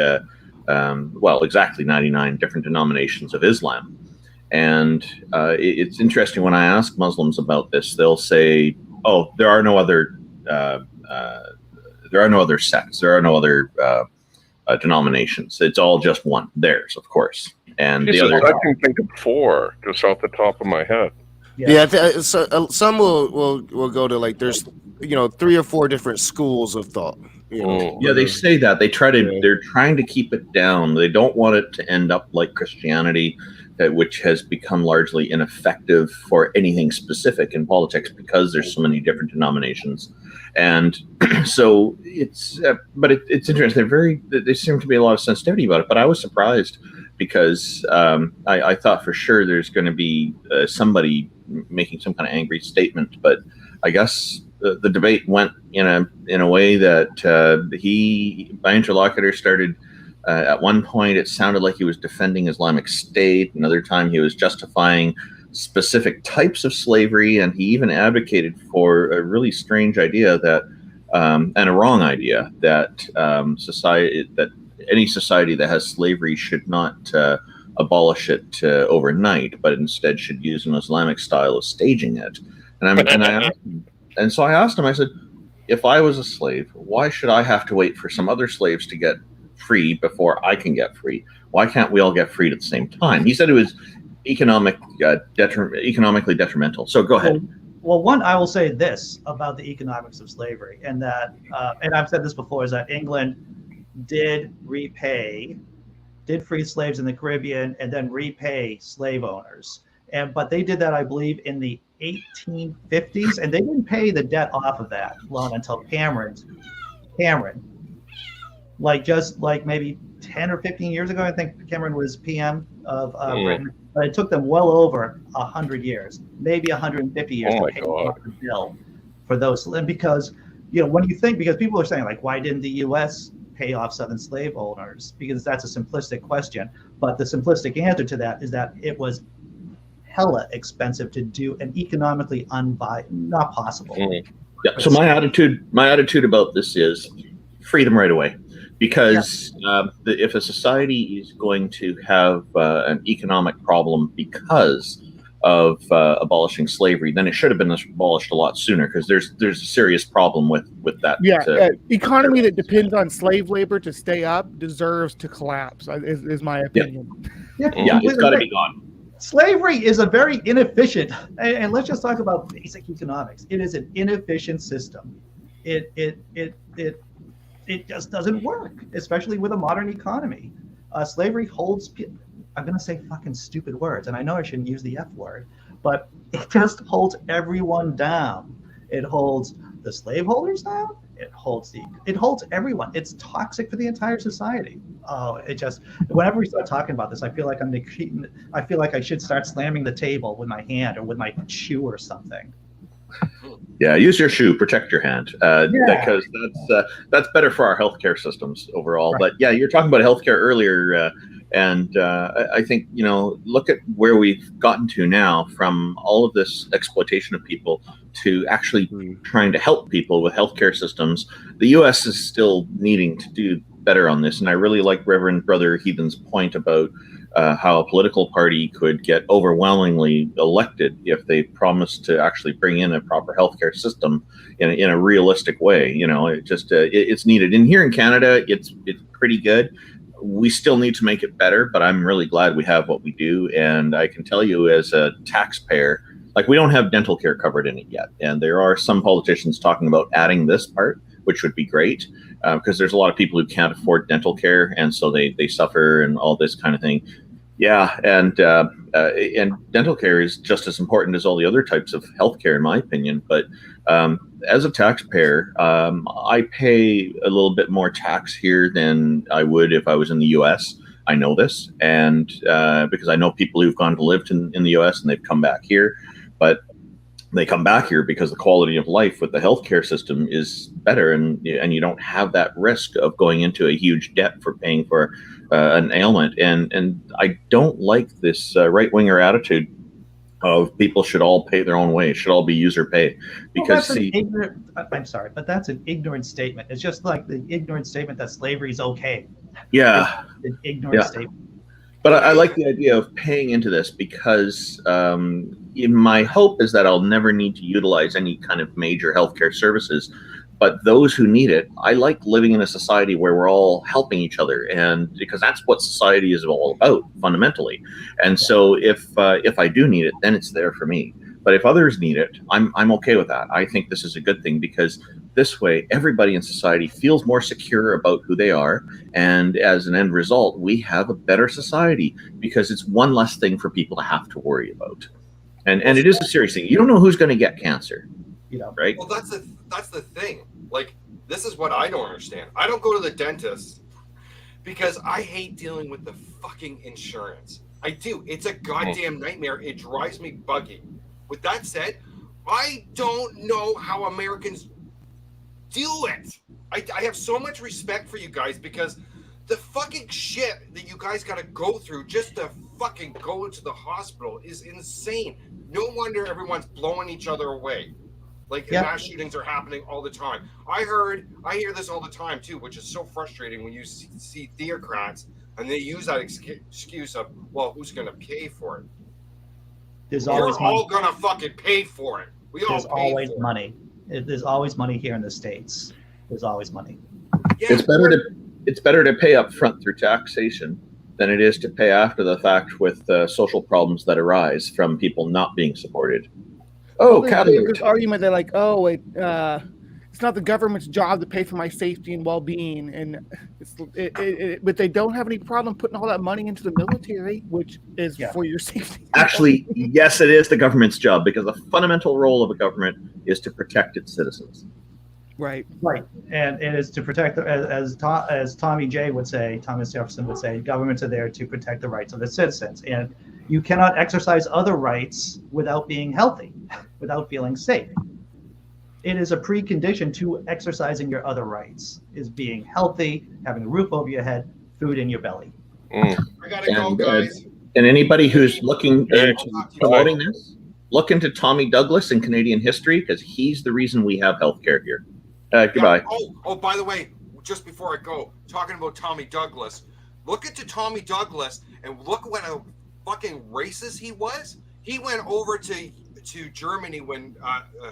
exactly 99 different denominations of Islam. And it's interesting when I ask Muslims about this, they'll say, "Oh, there are no other sects. There are no other denominations. It's all just one. Theirs, of course." And Jesus, I can think of 4 just off the top of my head. Yeah, some will go to like there's 3 or 4 different schools of thought. Yeah, they say that they're trying to keep it down. They don't want it to end up like Christianity, which has become largely ineffective for anything specific in politics because there's so many different denominations. And so it's interesting. They seem to be a lot of sensitivity about it. But I was surprised because I thought for sure there's going to be somebody making some kind of angry statement. But I guess the debate went in a way that my interlocutor started. At one point, it sounded like he was defending Islamic State. Another time, he was justifying specific types of slavery, and he even advocated for a really strange idea and a wrong idea that any society that has slavery should not abolish it overnight, but instead should use an Islamic style of staging it. And so I asked him. I said, "If I was a slave, why should I have to wait for some other slaves to get free before I can get free? Why can't we all get freed at the same time?" He said it was economically detrimental. So go ahead. Well, one, I will say this about the economics of slavery, and that, and I've said this before, is that England did repay did free slaves in the Caribbean, and then repay slave owners. But they did that, I believe, in the 1850s, and they didn't pay the debt off of that loan until Cameron, just like maybe 10 or 15 years ago. I think Cameron was PM of Britain, but it took them well over 100 years, maybe 150 years to pay off the bill for those. And because, when you think, because people are saying, like, why didn't the U.S. pay off Southern slave owners? Because that's a simplistic question. But the simplistic answer to that is that it was hella expensive to do and economically not possible. Yeah. So my attitude about this is freedom right away, because if a society is going to have an economic problem because of abolishing slavery, then it should have been abolished a lot sooner, because there's a serious problem with that. Economy that depends on slave labor to stay up deserves to collapse, is my opinion. Yeah, it's got to be gone. Slavery is a very inefficient, and let's just talk about basic economics. It is an inefficient system. It just doesn't work, especially with a modern economy. Slavery holds, I'm going to say fucking stupid words, and I know I shouldn't use the F word, but it just holds everyone down. It holds the slaveholders down. It holds everyone. It's toxic for the entire society. Whenever we start talking about this, I feel like I should start slamming the table with my hand or with my shoe or something. Yeah, use your shoe, protect your hand, because that's better for our healthcare systems overall. Right. But yeah, you're talking about healthcare earlier, and I think, look at where we've gotten to now, from all of this exploitation of people to actually trying to help people with healthcare systems. The U.S. is still needing to do better on this, and I really like Reverend Brother Heathen's point about how a political party could get overwhelmingly elected if they promise to actually bring in a proper healthcare system in a realistic way. It's needed. And here in Canada, it's pretty good. We still need to make it better, but I'm really glad we have what we do. And I can tell you, as a taxpayer, like, we don't have dental care covered in it yet. And there are some politicians talking about adding this part, which would be great, because there's a lot of people who can't afford dental care, and so they suffer and all this kind of thing. Yeah, and dental care is just as important as all the other types of healthcare, in my opinion. But as a taxpayer, I pay a little bit more tax here than I would if I was in the U.S. I know this, and because I know people who've gone to live in the U.S. and they've come back here, but they come back here because the quality of life with the healthcare system is better, and you don't have that risk of going into a huge debt for paying for an ailment. And I don't like this right-winger attitude of people should all pay their own way, should all be user pay. Because I'm sorry, but that's an ignorant statement. It's just like the ignorant statement that slavery is okay. Yeah. It's an ignorant statement. But I like the idea of paying into this, because my hope is that I'll never need to utilize any kind of major healthcare services. But those who need it, I like living in a society where we're all helping each other, and because that's what society is all about fundamentally. And so if I do need it, then it's there for me. But if others need it, I'm okay with that. I think this is a good thing, because this way everybody in society feels more secure about who they are, and as an end result, we have a better society, because it's one less thing for people to have to worry about. And it is a serious thing. You don't know who's going to get cancer, right? Well, that's the thing. Like, this is what I don't understand. I don't go to the dentist because I hate dealing with the fucking insurance. I do. It's a goddamn nightmare. It drives me buggy. With that said, I don't know how Americans do it. I have so much respect for you guys, because the fucking shit that you guys got to go through just to fucking go to the hospital is insane. No wonder everyone's blowing each other away. Like, mass shootings are happening all the time. I hear this all the time too, which is so frustrating when you see theocrats and they use that excuse of, well, who's going to pay for it? We're all going to fucking pay for it. There's always money. There's always money here in the States. There's always money. Yeah, it's better to pay up front through taxation than it is to pay after the fact with social problems that arise from people not being supported. Oh, this argument that, like, it's not the government's job to pay for my safety and well-being, and but they don't have any problem putting all that money into the military, which is for your safety. Actually, yes, it is the government's job, because the fundamental role of a government is to protect its citizens. Right. And it is to protect, as Tommy J would say, Thomas Jefferson would say, governments are there to protect the rights of the citizens. And you cannot exercise other rights without being healthy, without feeling safe. It is a precondition to exercising your other rights, is being healthy, having a roof over your head, food in your belly. I gotta go, guys. And anybody who's looking into promoting this, look into Tommy Douglas in Canadian history, because he's the reason we have healthcare here. Goodbye. Oh, by the way, just before I go, talking about Tommy Douglas, look into Tommy Douglas and look what a fucking racist he was. He went over to Germany when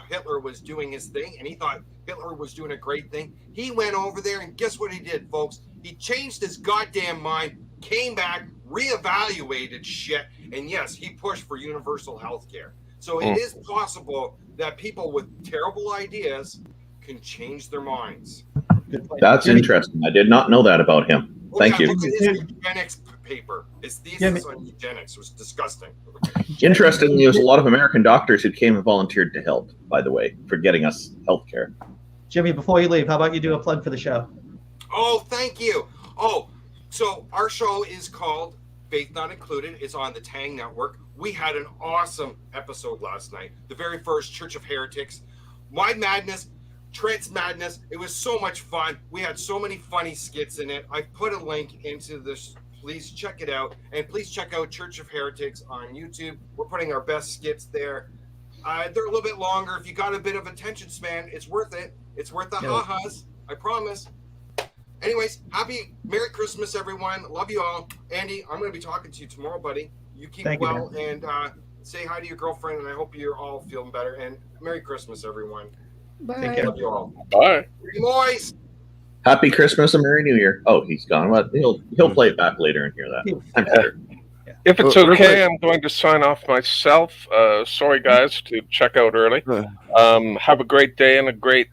Hitler was doing his thing, and he thought Hitler was doing a great thing. He went over there, and guess what he did, folks? He changed his goddamn mind, came back, reevaluated shit, and yes, he pushed for universal health care. So it is possible that people with terrible ideas can change their minds. That's interesting. I did not know that about him. Thank you. Look at his eugenics paper. His thesis on eugenics was disgusting. Interestingly, there's a lot of American doctors who came and volunteered to help, by the way, for getting us health care. Jimmy, before you leave, how about you do a plug for the show? Oh, thank you. Oh, so our show is called Faith Not Included. It's on the Tang Network. We had an awesome episode last night. The very first Church of Heretics. My Madness, Trent's Madness. It was so much fun. We had so many funny skits in it. I put a link into this. Please check it out. And please check out Church of Heretics on YouTube. We're putting our best skits there. They're a little bit longer. If you got a bit of attention span, it's worth it. It's worth the ha-has. I promise. Anyways, Merry Christmas, everyone. Love you all. Andy, I'm going to be talking to you tomorrow, buddy. You keep well and say hi to your girlfriend, and I hope you're all feeling better. And Merry Christmas, everyone. Bye. Love you all. Bye. Boys. Happy Christmas and Merry New Year. Oh, he's gone. Well, he'll play it back later and hear that. I'm sure. If it's okay, I'm going to sign off myself. Sorry, guys, to check out early. Have a great day and a great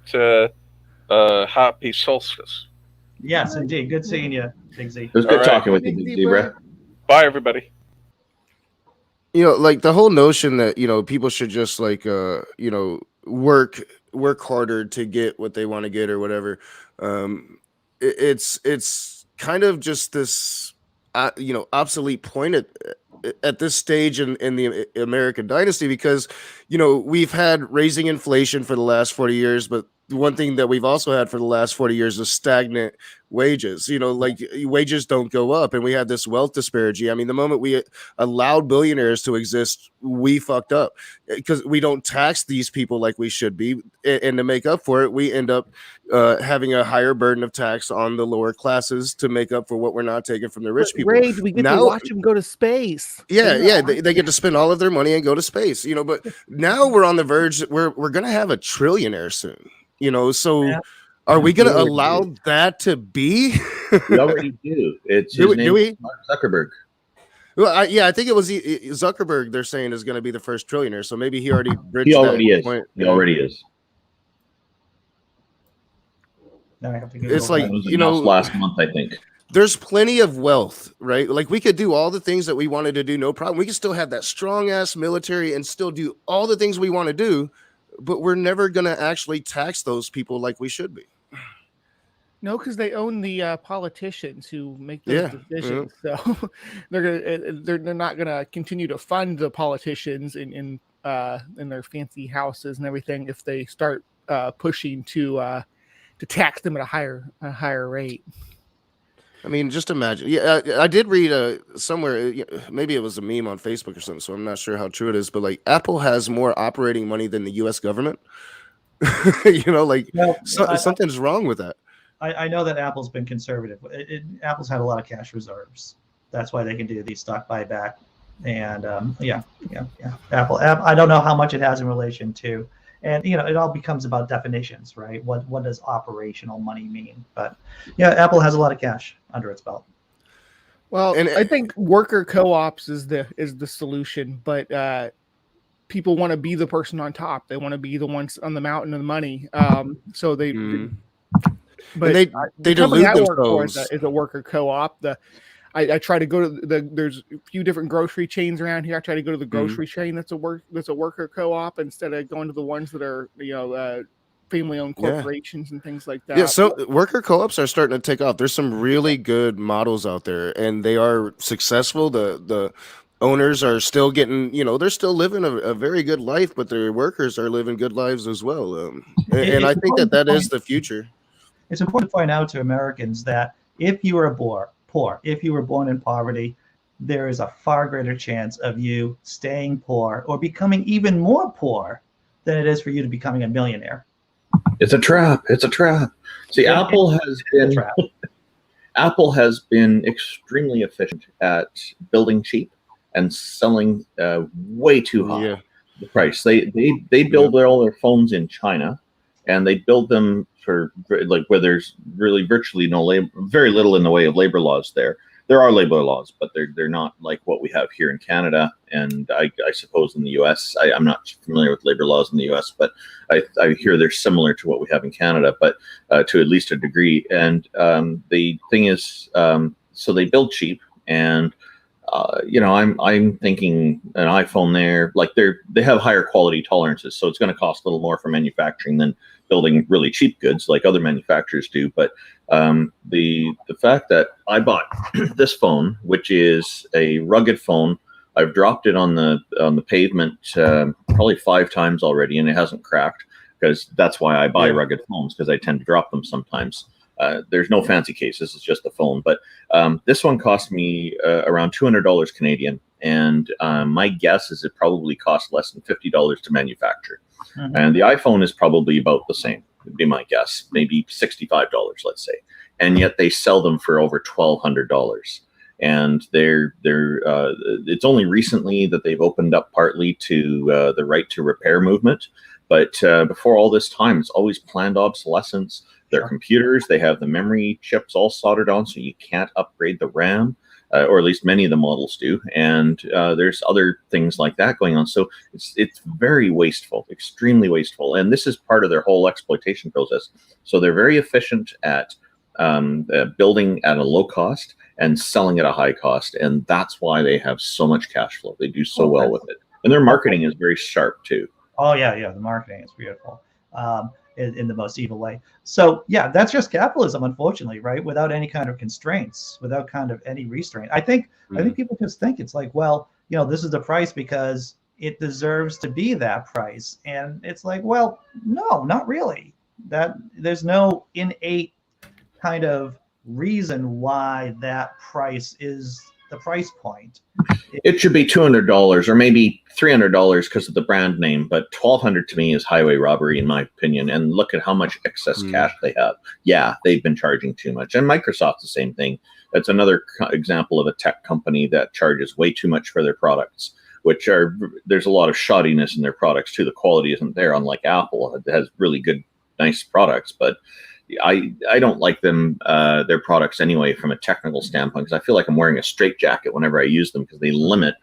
happy solstice. Yes, indeed. Good seeing you, Big Z. It was good talking with you, Big Zebra. Bye, everybody. Like the whole notion that, people should just work harder to get what they want to get or whatever. It's kind of just this, obsolete point at this stage in the American dynasty, because, we've had raising inflation for the last 40 years, but one thing that we've also had for the last 40 years is stagnant wages. Wages don't go up, and we had this wealth disparity. I mean, the moment we allowed billionaires to exist, we fucked up, because we don't tax these people like we should be, and to make up for it, we end up having a higher burden of tax on the lower classes to make up for what we're not taking from the rich people. Rage, we get to watch them go to space. They get to spend all of their money and go to space. But now we're on the verge. We're going to have a trillionaire soon. Are we going to allow that to be? We already do. It's his name, Mark Zuckerberg. Well, I think it was Zuckerberg. They're saying is going to be the first trillionaire. So maybe he already bridged. He already is. Point. He already is. Now I have to it's like last month, I think. There's plenty of wealth, right? Like we could do all the things that we wanted to do, no problem. We could still have that strong ass military and still do all the things we want to do. But we're never going to actually tax those people like we should be. No, because they own the politicians who make those decisions. So they're not gonna continue to fund the politicians in their fancy houses and everything if they start pushing to tax them at a higher rate. I mean, just imagine. Yeah, I did read somewhere, maybe it was a meme on Facebook or something, so I'm not sure how true it is, but like Apple has more operating money than the U.S. government. Something's wrong with that. I know that Apple's been conservative. Apple's had a lot of cash reserves. That's why they can do these stock buyback. And Apple. I don't know how much it has in relation to. And it all becomes about definitions, right? What does operational money mean? But Apple has a lot of cash under its belt. Well, and I think worker co-ops is the solution, but people want to be the person on top. They want to be the ones on the mountain of the money. So they, but they the company delude I work for themselves. is a worker co-op. I try to go to there's a few different grocery chains around here. I try to go to the grocery chain that's a worker co-op instead of going to the ones that are, family-owned corporations and things like that. Yeah, so worker co-ops are starting to take off. There's some really good models out there, and they are successful. The owners are still getting, they're still living a very good life, but their workers are living good lives as well. And I think that is the future. It's important to point out to Americans that if you are poor, if you were born in poverty, there is a far greater chance of you staying poor or becoming even more poor than it is for you to becoming a millionaire. It's a trap. It's a trap. See, Apple has been extremely efficient at building cheap and selling way too high the price. They build all their phones in China, and they build them for like where there's really virtually no labor, very little in the way of labor laws there. There are labor laws, but they're not like what we have here in Canada, and I suppose in the U.S. I'm not familiar with labor laws in the U.S., but I hear they're similar to what we have in Canada, but to at least a degree. And the thing is, so they build cheap, and I'm thinking an iPhone there, like they have higher quality tolerances, so it's going to cost a little more for manufacturing than building really cheap goods like other manufacturers do. But the fact that I bought this phone, which is a rugged phone, I've dropped it on the pavement probably 5 times already, and it hasn't cracked, because that's why I buy rugged phones, because I tend to drop them sometimes. There's no fancy cases; it's just a phone. But this one cost me around $200 Canadian, and my guess is it probably cost less than $50 to manufacture. Mm-hmm. And the iPhone is probably about the same, would be my guess, maybe $65, let's say. And yet they sell them for over $1,200. And it's only recently that they've opened up partly to the right to repair movement. But before all this time, it's always planned obsolescence. Their computers, they have the memory chips all soldered on, so you can't upgrade the RAM, or at least many of the models do. And there's other things like that going on. So it's very wasteful, extremely wasteful. And this is part of their whole exploitation process. So they're very efficient at building at a low cost and selling at a high cost. And that's why they have so much cash flow. They do so well with it. And their marketing is very sharp too. Oh, yeah. The marketing is beautiful. In the most evil way. So yeah, that's just capitalism, unfortunately, right? Without any kind of constraints, without kind of any restraint. I think people just think it's like, well, this is the price because it deserves to be that price. And it's like, well, no, not really. That there's no innate kind of reason why that price is the price point. It should be $200 or maybe $300 because of the brand name, but $1,200 to me is highway robbery, in my opinion. And look at how much excess cash they have. Yeah, they've been charging too much. And Microsoft's the same thing. That's another example of a tech company that charges way too much for their products, there's a lot of shoddiness in their products too. The quality isn't there, unlike Apple. It has really good, nice products, but I don't like them, their products anyway, from a technical standpoint, because I feel like I'm wearing a straitjacket whenever I use them, because they limit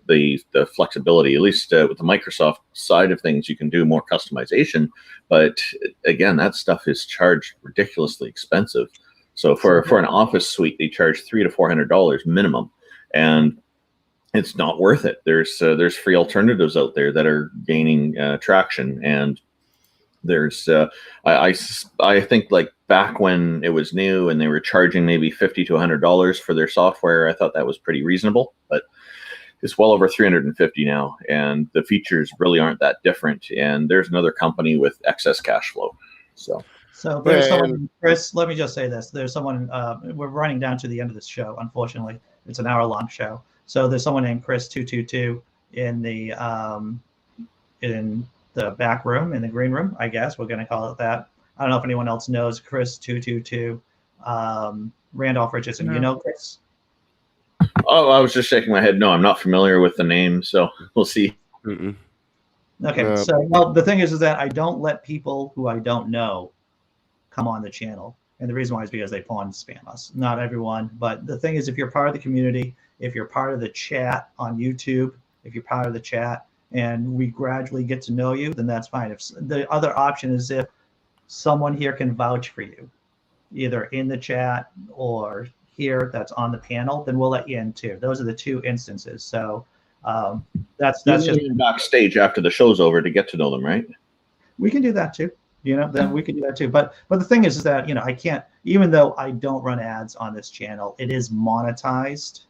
the flexibility. At least with the Microsoft side of things, you can do more customization. But again, that stuff is charged ridiculously expensive. So for an office suite, they charge $300 to $400 minimum, and it's not worth it. There's free alternatives out there that are gaining traction, and there's I think like back when it was new and they were charging maybe $50 to $100 for their software, I thought that was pretty reasonable, but it's well over $350 now, and the features really aren't that different. And there's another company with excess cash flow. So there's someone, Chris, let me just say this. There's someone, we're running down to the end of this show, unfortunately. It's an hour-long show. So there's someone named Chris222 in the back room, in the green room, I guess we're going to call it that. I don't know if anyone else knows Chris222, Randolph Richardson. No. You know Chris? Oh, I was just shaking my head. No, I'm not familiar with the name, so we'll see. Mm-mm. Okay, so well, the thing is that I don't let people who I don't know come on the channel. And the reason why is because they pawn spam us. Not everyone, but the thing is, if you're part of the community, if you're part of the chat on YouTube, if you're part of the chat, and we gradually get to know you, then that's fine. If the other option is if someone here can vouch for you, either in the chat or here that's on the panel, then we'll let you in too. Those are the two instances. So that's just backstage after the show's over to get to know them, right? We can do that too. Then we can do that too. But the thing is that I can't, even though I don't run ads on this channel, it is monetized,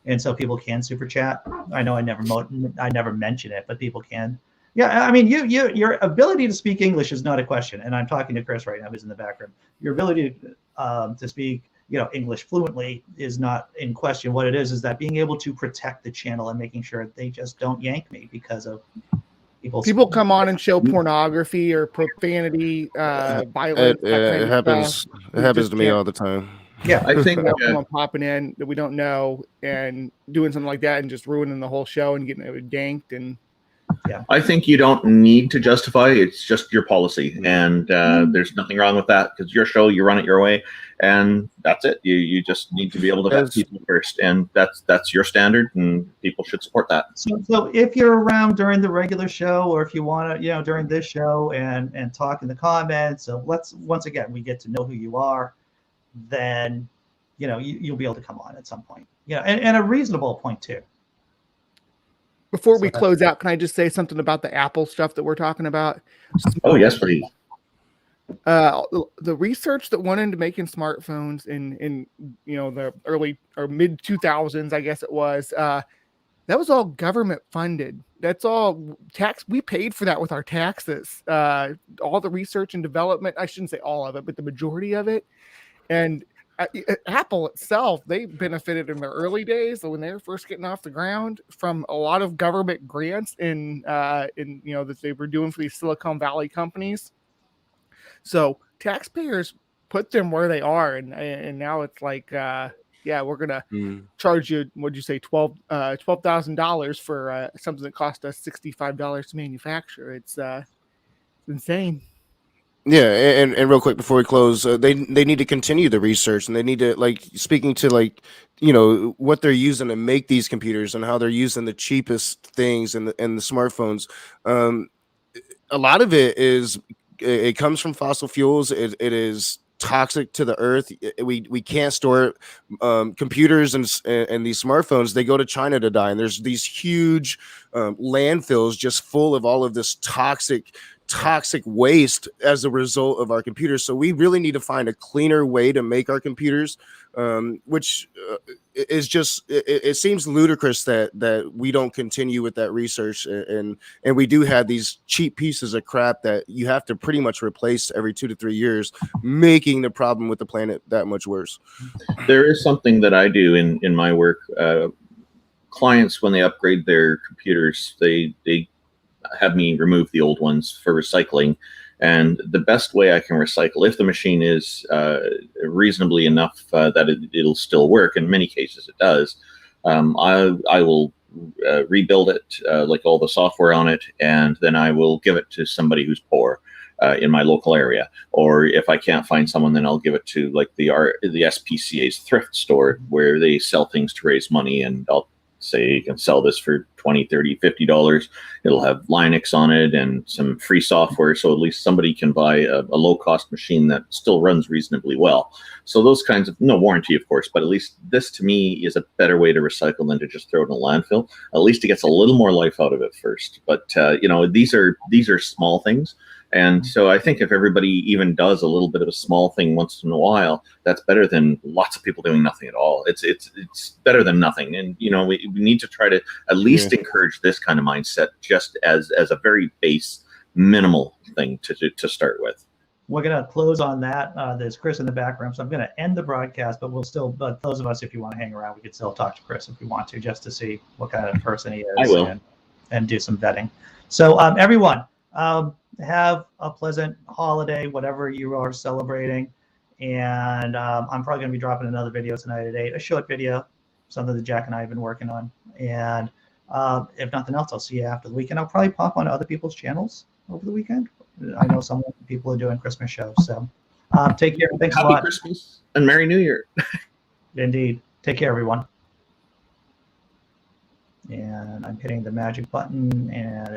and so people can super chat. I know I never mention it, but people can. Yeah, I mean, your ability to speak English is not a question, and I'm talking to Chris right now, who's in the background. Your ability to speak, English fluently is not in question. What it is that being able to protect the channel and making sure they just don't yank me because of people come on and show pornography or profanity, violence. It happens. It happens to me all the time. Yeah, I think someone popping in that we don't know and doing something like that and just ruining the whole show and getting it danked. And I think you don't need to justify. It's just your policy, and there's nothing wrong with that because your show, you run it your way, and that's it. You just need to be able to vet people first, and that's your standard, and people should support that. So if you're around during the regular show, or if you want to, during this show and talk in the comments, so once again we get to know who you are, then you'll be able to come on at some point. And a reasonable point too. Before we close out, can I just say something about the Apple stuff that we're talking about? Oh, yes, please. The research that went into making smartphones in the early or mid 2000s, I guess it was, that was all government funded. That's all tax. We paid for that with our taxes. All the research and development, I shouldn't say all of it, but the majority of it. And Apple itself, they benefited in their early days when they were first getting off the ground from a lot of government grants that they were doing for these Silicon Valley companies. So taxpayers put them where they are, and now it's like, we're gonna charge you. What'd you say, $12,000 for something that cost us $65 to manufacture? It's insane. Yeah, and real quick before we close, they need to continue the research, and they need to speaking to what they're using to make these computers and how they're using the cheapest things in the smartphones. A lot of it comes from fossil fuels. It is toxic to the earth. We can't store it. Computers and these smartphones, they go to China to die, and there's these huge landfills just full of all of this toxic waste as a result of our computers. So we really need to find a cleaner way to make our computers, which is just it seems ludicrous that we don't continue with that research, and we do have these cheap pieces of crap that you have to pretty much replace every 2 to 3 years, making the problem with the planet that much worse. There is something that I do in my work. Clients, when they upgrade their computers, they have me remove the old ones for recycling. And the best way I can recycle, if the machine is reasonably enough that it'll still work, in many cases it does, I will rebuild it, like all the software on it, and then I will give it to somebody who's poor in my local area. Or if I can't find someone, then I'll give it to the SPCA's thrift store, where they sell things to raise money, and I'll say you can sell this for $20, $30, $50. It'll have Linux on it and some free software, so at least somebody can buy a low-cost machine that still runs reasonably well. So those kinds of, no warranty, of course, but at least this to me is a better way to recycle than to just throw it in a landfill. At least it gets a little more life out of it first. But these are small things. And so I think if everybody even does a little bit of a small thing once in a while, that's better than lots of people doing nothing at all. It's better than nothing. And, we need to try to at least encourage this kind of mindset, just as a very base, minimal thing to start with. We're going to close on that. There's Chris in the background, so I'm going to end the broadcast, but but those of us, if you want to hang around, we could still talk to Chris if we want to, just to see what kind of person he is. I will. And do some vetting. So everyone, have a pleasant holiday, whatever you are celebrating. And I'm probably going to be dropping another video tonight at 8, a short video, something that Jack and I have been working on. And if nothing else, I'll see you after the weekend. I'll probably pop on other people's channels over the weekend. I know some people are doing Christmas shows. So take care. Thanks a lot. Happy Christmas and Merry New Year. Indeed. Take care, everyone. and I'm hitting the magic button, and